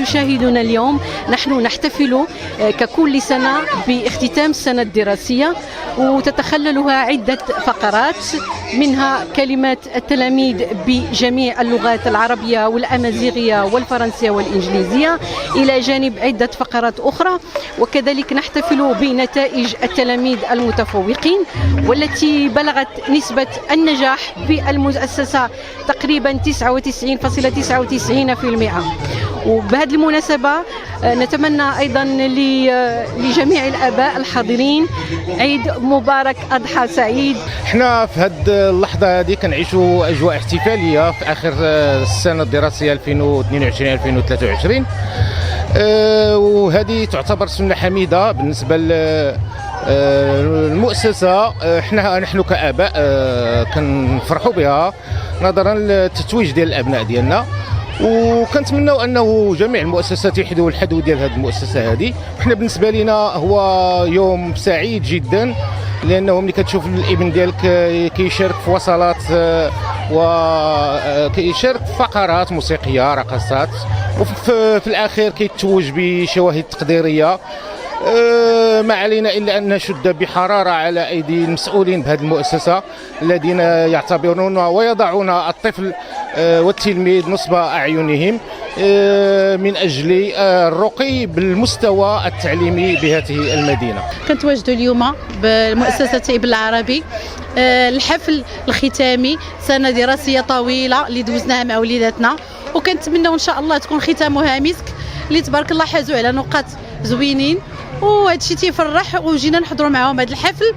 مشاهدونا اليوم نحن نحتفل ككل سنة باختتام السنة الدراسية، وتتخللها عدة فقرات، منها كلمات التلاميذ بجميع اللغات العربية والأمازيغية والفرنسية والإنجليزية، إلى جانب عدة فقرات أخرى. وكذلك نحتفل بنتائج التلاميذ المتفوقين والتي بلغت نسبة النجاح بالمؤسسة تقريبا 99.99%. وبهذه المناسبة نتمنى أيضا لجميع الآباء الحاضرين عيد مبارك، أضحى سعيد. احنا في هذه اللحظة هذه كنعيشوا أجواء احتفالية في آخر السنة الدراسية 2022-2023، وهذه تعتبر سنة حميدة بالنسبة المؤسسة. نحن كآباء كنفرحوا بها نظرا للتتويج ديال الأبناء ديالنا، وكنتمنوا انه جميع المؤسسات يحذوا الحذو ديال هذه المؤسسه هذه. احنا بالنسبه لنا هو يوم سعيد جدا، لانه ملي كتشوف الابن ديالك كيشارك في وصلات وكيشارك في فقرات موسيقيه رقصات، وفي الاخير كيتوج بشواهد تقديريه. ما علينا إلا أن نشد بحرارة على أيدي المسؤولين بهذه المؤسسة الذين يعتبرون ويضعون الطفل والتلميذ نصب أعينهم من أجل الرقي بالمستوى التعليمي بهذه المدينة. كنتواجدوا اليوم بمؤسسة ابن العربي الحفل الختامي سنة دراسية طويلة اللي دوزناها مع وليداتنا، وكنتمنوا إن شاء الله تكون ختامها مسك، اللي تبارك الله حازوا على نقاط زوينين، وهذا الشيء تيفرح. وجينا نحضروا معهم هذا الحفل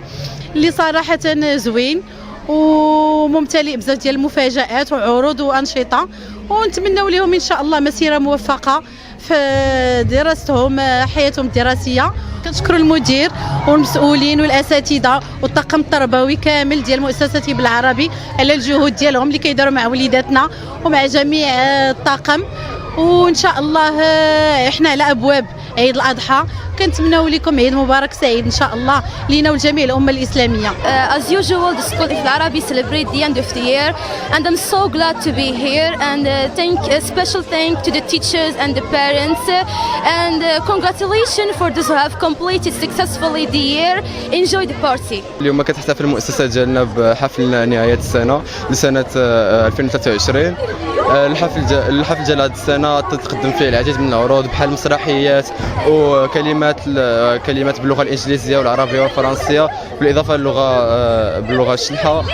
اللي صراحة زوين وممتلئ بزاف ديال المفاجآت وعروض وأنشطة، ونتمنوا لهم إن شاء الله مسيرة موفقة في دراستهم حياتهم الدراسية. كنشكر المدير والمسؤولين والاساتذه والطاقم التربوي كامل ديال مؤسسه ابن العربي على الجهود ديالهم اللي كيداروا مع وليداتنا ومع جميع الطاقم. وان شاء الله احنا على ابواب عيد الاضحى، كنتمنوا لكم عيد مبارك سعيد ان شاء الله لينا ولجميع الامه الاسلاميه. As usual, the school Ibn Arabi celebrate the end of the year, and I'm so glad to be here. And special thank to the teachers and the parents, and congratulations for those who have completed successfully the year. Enjoy the party. اليوم كتحتفل المؤسسة ديالنا بحفل نهاية السنة لسنة 2023. الحفل ديال هذه السنة تقدم فيه العديد من العروض بحال مسرحيات وكلمات باللغة الإنجليزية والعربية والفرنسية، بالإضافة باللغة الشلحة.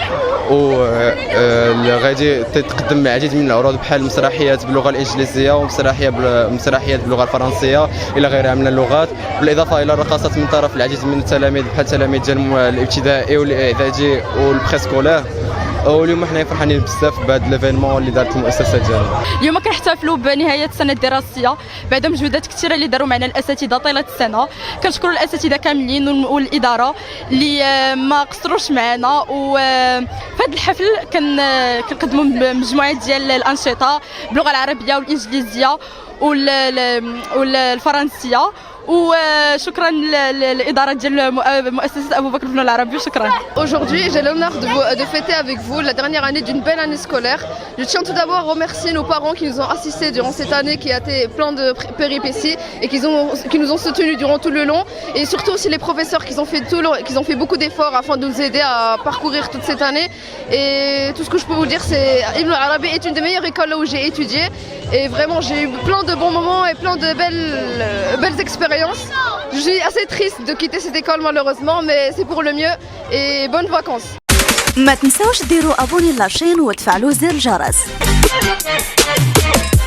وغادي تقدم العديد من العروض بحال مسرحيات باللغة الإنجليزية ومسرحيات باللغة الفرنسية إلى غيرها من اللغات، بالإضافة إلى الرقصات من طرف العديد من التلاميذ بحال التلاميذ ديال الابتدائي والإعدادي والبريسكولير. واليوم حنا فرحانين بزاف بهذا ليفينمون اللي دارت المؤسسه ديالنا. اليوم كنحتفلوا بنهايه السنه الدراسيه بعد مجهودات كثيره اللي داروا معنا الاساتذه طيله السنه. كنشكروا الاساتذه كاملين والاداره اللي ما قصروش معنا. وفي هذا الحفل كنقدموا مجموعه ديال الانشطه باللغه العربيه والانجليزيه والفرنسيه. وشكرا للإدارة ديال مؤسسة أبو بكر بن العربي. شكرا. Aujourd'hui, j'ai l'honneur de fêter avec vous la dernière année d'une belle année scolaire. Je tiens tout d'abord à remercier nos parents qui nous ont assistés durant cette année qui a été plein de péripéties et qui nous ont soutenus durant tout le long, et surtout aussi les professeurs qui ont fait beaucoup d'efforts afin de nous aider à parcourir toute cette année. Et tout ce que je peux vous dire, c'est Ibn Arabi est une des meilleures écoles là où j'ai étudié, et vraiment j'ai eu plein de bons moments et plein de belles expériences. Je suis assez triste de quitter cette école malheureusement, mais c'est pour le mieux, et bonnes vacances. ما تنساوش ديروا ابوني لاشين وتفعلوا زر الجرس.